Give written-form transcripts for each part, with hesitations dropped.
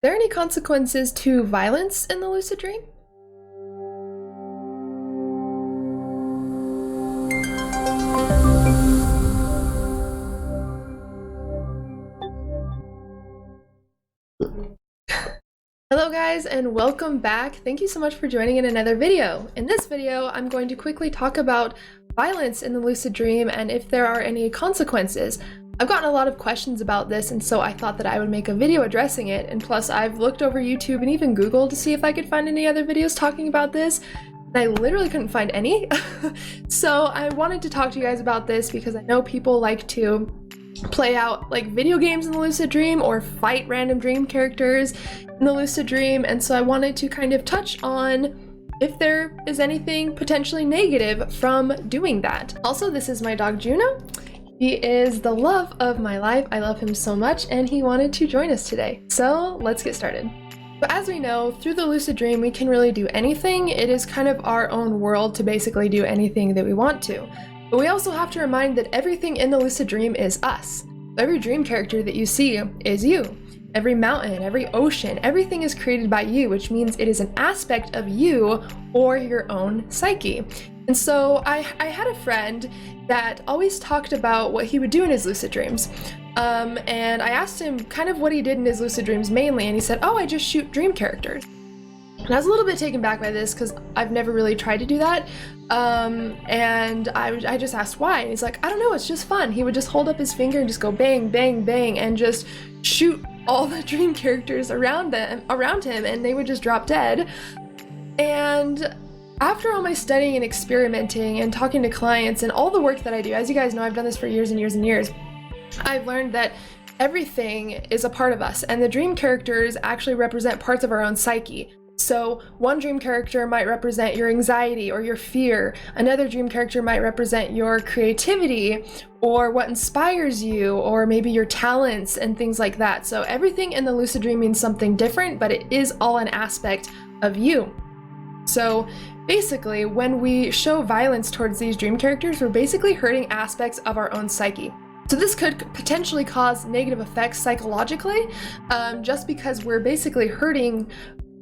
there any consequences to violence in the lucid dream? Hello guys, and welcome back. Thank you so much for joining in another video. In this video, I'm going to quickly talk about violence in the lucid dream and if there are any consequences. I've gotten a lot of questions about this, and so I thought that I would make a video addressing it, and plus I've looked over YouTube and even Google to see if I could find any other videos talking about this, and I literally couldn't find any. So I wanted to talk to you guys about this because I know people like to play out like video games in the lucid dream or fight random dream characters in the lucid dream, and so I wanted to kind of touch on if there is anything potentially negative from doing that. Also, this is my dog Juno. He is the love of my life. I love him so much, and he wanted to join us today. So let's get started. But as we know, through the lucid dream, we can really do anything. It is kind of our own world to basically do anything that we want to. But we also have to remind that everything in the lucid dream is us. Every dream character that you see is you. Every mountain, every ocean, everything is created by you, which means it is an aspect of you or your own psyche. And so I had a friend that always talked about what he would do in his lucid dreams. And I asked him kind of what he did in his lucid dreams mainly, and he said, "Oh, I just shoot dream characters." And I was a little bit taken back by this because I've never really tried to do that. And I just asked why, and he's like, "I don't know, it's just fun." He would just hold up his finger and just go bang, bang, bang, and just shoot all the dream characters around him, and they would just drop dead. And after all my studying and experimenting and talking to clients and all the work that I do, as you guys know, I've done this for years and years and years, I've learned that everything is a part of us, and the dream characters actually represent parts of our own psyche. So one dream character might represent your anxiety or your fear. Another dream character might represent your creativity or what inspires you, or maybe your talents and things like that. So everything in the lucid dream means something different, but it is all an aspect of you. So basically, when we show violence towards these dream characters, we're basically hurting aspects of our own psyche. So this could potentially cause negative effects psychologically, just because we're basically hurting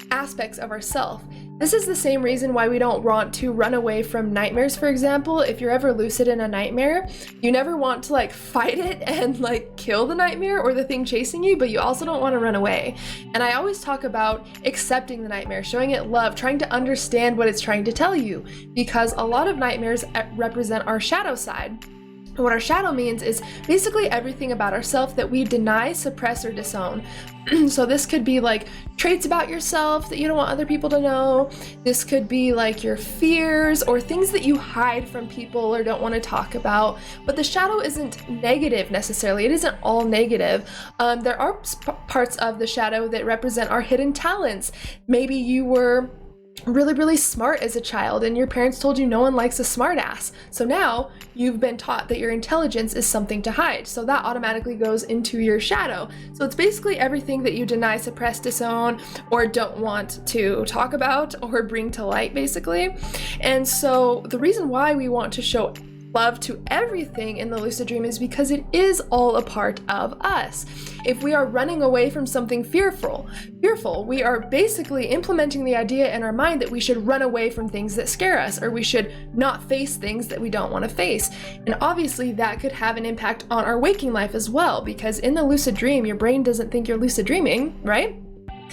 aspects of ourselves. This is the same reason why we don't want to run away from nightmares, for example. If you're ever lucid in a nightmare, you never want to like fight it and like kill the nightmare or the thing chasing you, but you also don't want to run away. And I always talk about accepting the nightmare, showing it love, trying to understand what it's trying to tell you, because a lot of nightmares represent our shadow side. And what our shadow means is basically everything about ourselves that we deny, suppress, or disown. So this could be like traits about yourself that you don't want other people to know. This could be like your fears or things that you hide from people or don't want to talk about. But the shadow isn't negative necessarily. It isn't all negative. There are parts of the shadow that represent our hidden talents. Maybe you were really smart as a child and your parents told you no one likes a smart ass. So now you've been taught that your intelligence is something to hide. So that automatically goes into your shadow. So it's basically everything that you deny, suppress, disown, or don't want to talk about or bring to light, basically. And so the reason why we want to show love to everything in the lucid dream is because it is all a part of us. If we are running away from something fearful, we are basically implementing the idea in our mind that we should run away from things that scare us, or we should not face things that we don't want to face. And obviously that could have an impact on our waking life as well, because in the lucid dream, your brain doesn't think you're lucid dreaming, right?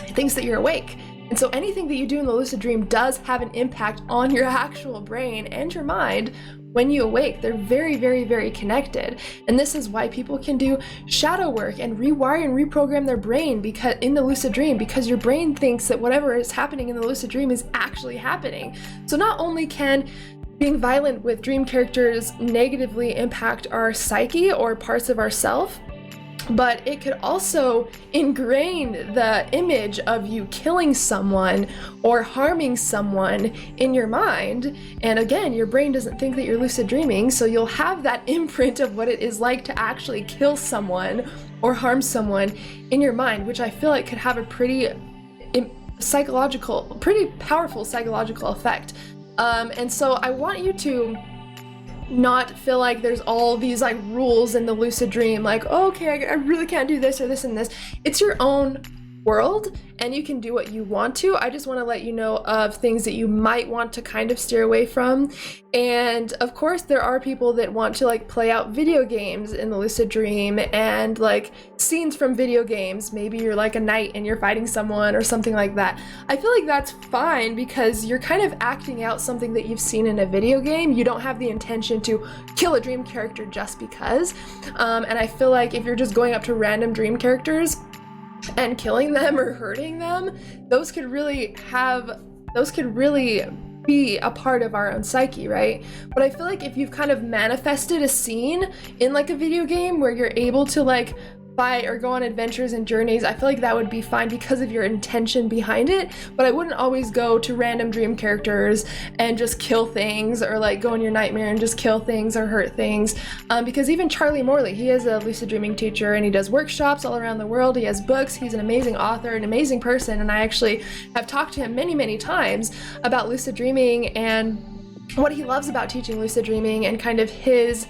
It thinks that you're awake. And so anything that you do in the lucid dream does have an impact on your actual brain and your mind when you awake. They're very connected. And this is why people can do shadow work and rewire and reprogram their brain because in the lucid dream, because your brain thinks that whatever is happening in the lucid dream is actually happening. So not only can being violent with dream characters negatively impact our psyche or parts of ourself, but it could also ingrain the image of you killing someone or harming someone in your mind. And again, your brain doesn't think that you're lucid dreaming, so you'll have that imprint of what it is like to actually kill someone or harm someone in your mind, which I feel like could have a pretty powerful psychological effect. And so I want you to not feel like there's all these like rules in the lucid dream, like, oh, okay, I really can't do this or this and this. It's your own world, and you can do what you want to. I just want to let you know of things that you might want to kind of steer away from. And of course, there are people that want to like play out video games in the lucid dream and like scenes from video games. Maybe you're like a knight and you're fighting someone or something like that. I feel like that's fine because you're kind of acting out something that you've seen in a video game. You don't have the intention to kill a dream character just because. And I feel like if you're just going up to random dream characters and killing them or hurting them, those could really be a part of our own psyche, right? But I feel like if you've kind of manifested a scene in like a video game where you're able to like fight or go on adventures and journeys, I feel like that would be fine because of your intention behind it. But I wouldn't always go to random dream characters and just kill things, or like go in your nightmare and just kill things or hurt things, because even Charlie Morley, he is a lucid dreaming teacher and he does workshops all around the world. He has books. He's an amazing author, an amazing person, and I actually have talked to him many times about lucid dreaming and what he loves about teaching lucid dreaming and kind of his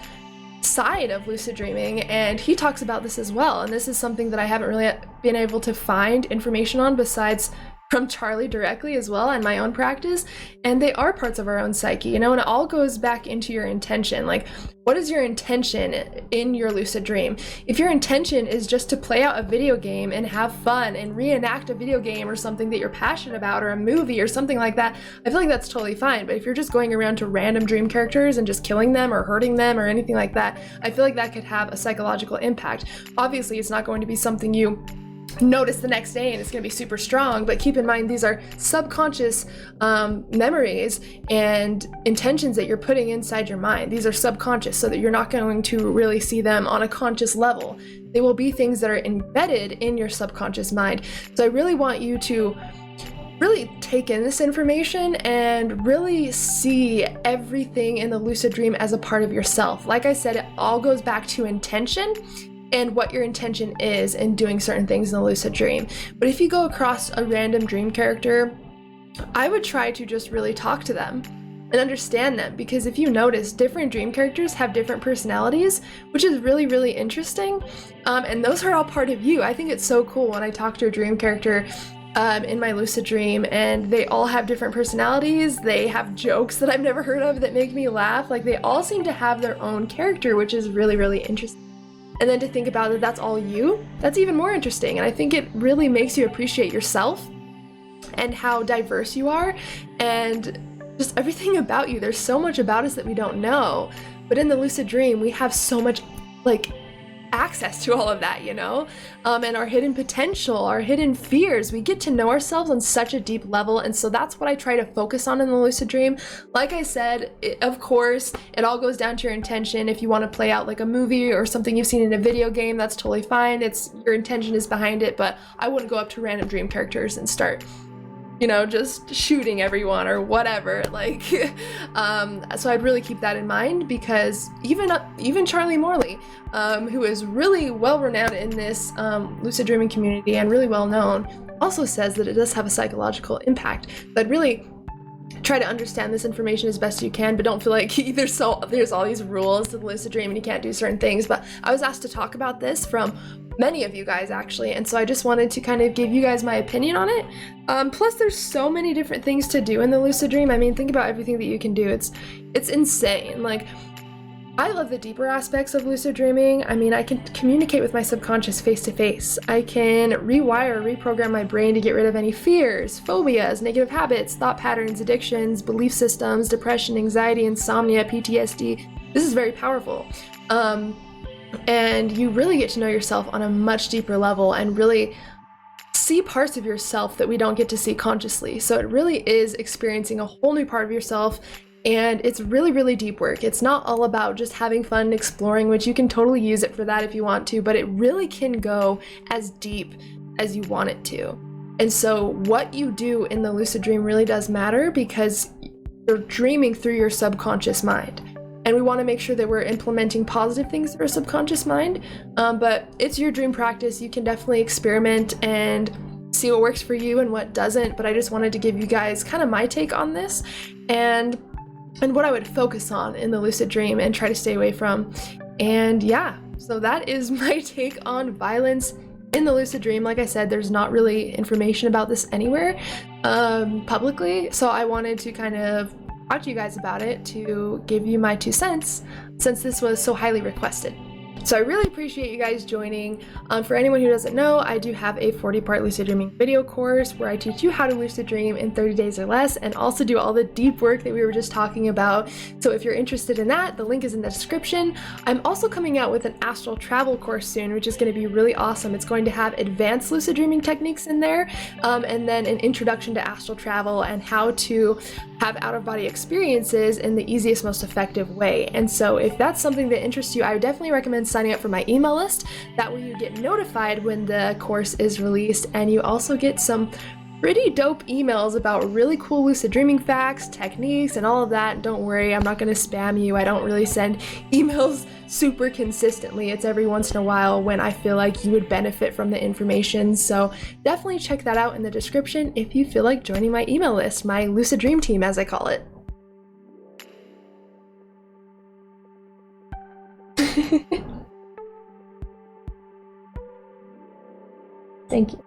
side of lucid dreaming, and he talks about this as well. And this is something that I haven't really been able to find information on besides from Charlie directly as well, and my own practice. And they are parts of our own psyche, you know, and it all goes back into your intention. Like, what is your intention in your lucid dream? If your intention is just to play out a video game and have fun and reenact a video game or something that you're passionate about, or a movie or something like that, I feel like that's totally fine. But if you're just going around to random dream characters and just killing them or hurting them or anything like that, I feel like that could have a psychological impact. Obviously, it's not going to be something you notice the next day and it's going to be super strong, but keep in mind these are subconscious memories and intentions that you're putting inside your mind. These are subconscious, so that you're not going to really see them on a conscious level. They will be things that are embedded in your subconscious mind. So I really want you to really take in this information and really see everything in the lucid dream as a part of yourself. Like I said, it all goes back to intention and what your intention is in doing certain things in the lucid dream. But if you go across a random dream character, I would try to just really talk to them and understand them, because if you notice, different dream characters have different personalities, which is really interesting. And those are all part of you. I think it's so cool when I talk to a dream character in my lucid dream, and they all have different personalities. They have jokes that I've never heard of that make me laugh. Like, they all seem to have their own character, which is really interesting. And then to think about that that's all you, that's even more interesting. And I think it really makes you appreciate yourself and how diverse you are and just everything about you. There's so much about us that we don't know. But in the lucid dream, we have so much like access to all of that, you know, and our hidden potential, our hidden fears. We get to know ourselves on such a deep level, and so that's what I try to focus on in the lucid dream. Like I said, of course, it all goes down to your intention. If you want to play out like a movie or something you've seen in a video game, that's totally fine. It's your intention is behind it, but I wouldn't go up to random dream characters and start, you know, just shooting everyone or whatever. Like, so I'd really keep that in mind, because even Charlie Morley, who is really well renowned in this lucid dreaming community and really well known, also says that it does have a psychological impact. So I'd really try to understand this information as best you can, but don't feel like there's all these rules to the lucid dream and you can't do certain things. But I was asked to talk about this from many of you guys actually, and so I just wanted to kind of give you guys my opinion on it. Plus there's so many different things to do in the lucid dream. I mean, think about everything that you can do. It's insane. Like, I love the deeper aspects of lucid dreaming. I mean, I can communicate with my subconscious face to face. I can reprogram my brain to get rid of any fears, phobias, negative habits, thought patterns, addictions, belief systems, depression, anxiety, insomnia, PTSD. This is very powerful. And you really get to know yourself on a much deeper level and really see parts of yourself that we don't get to see consciously. So it really is experiencing a whole new part of yourself, and it's really deep work. It's not all about just having fun and exploring, which you can totally use it for that if you want to, but it really can go as deep as you want it to. And so what you do in the lucid dream really does matter, because you're dreaming through your subconscious mind. And we want to make sure that we're implementing positive things through our subconscious mind. But it's your dream practice. You can definitely experiment and see what works for you and what doesn't. But I just wanted to give you guys kind of my take on this and what I would focus on in the lucid dream and try to stay away from. And yeah, so that is my take on violence in the lucid dream, like I said, there's not really information about this anywhere publicly, so I wanted to kind of talk to you guys about it to give you my 2 cents since this was so highly requested. So I really appreciate you guys joining. For anyone who doesn't know, I do have a 40-part lucid dreaming video course where I teach you how to lucid dream in 30 days or less and also do all the deep work that we were just talking about. So if you're interested in that, the link is in the description. I'm also coming out with an astral travel course soon, which is going to be really awesome. It's going to have advanced lucid dreaming techniques in there, and then an introduction to astral travel and how to have out-of-body experiences in the easiest, most effective way. And so if that's something that interests you, I would definitely recommend signing up for my email list. That way you get notified when the course is released, and you also get some pretty dope emails about really cool lucid dreaming facts, techniques, and all of that. Don't worry, I'm not going to spam you. I don't really send emails super consistently. It's every once in a while when I feel like you would benefit from the information. So definitely check that out in the description if you feel like joining my email list, my lucid dream team as I call it. Thank you.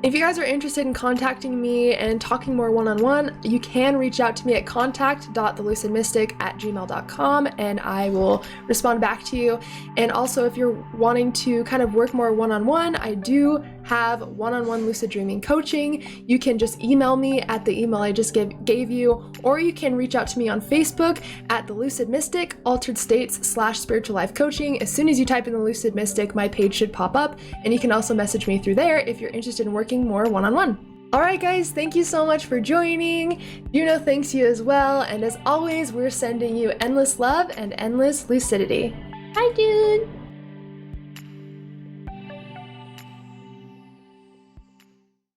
If you guys are interested in contacting me and talking more one-on-one, you can reach out to me at contact.thelucidmystic@gmail.com and I will respond back to you. And also, if you're wanting to kind of work more one-on-one, I do have one-on-one lucid dreaming coaching. You can just email me at the email I just gave you, or you can reach out to me on Facebook at The Lucid Mystic, Altered States /Spiritual Life Coaching. As soon as you type in The Lucid Mystic, my page should pop up, and you can also message me through there if you're interested in working more one-on-one. All right, guys, thank you so much for joining. Juno thanks you as well, and as always, we're sending you endless love and endless lucidity. Hi, dude.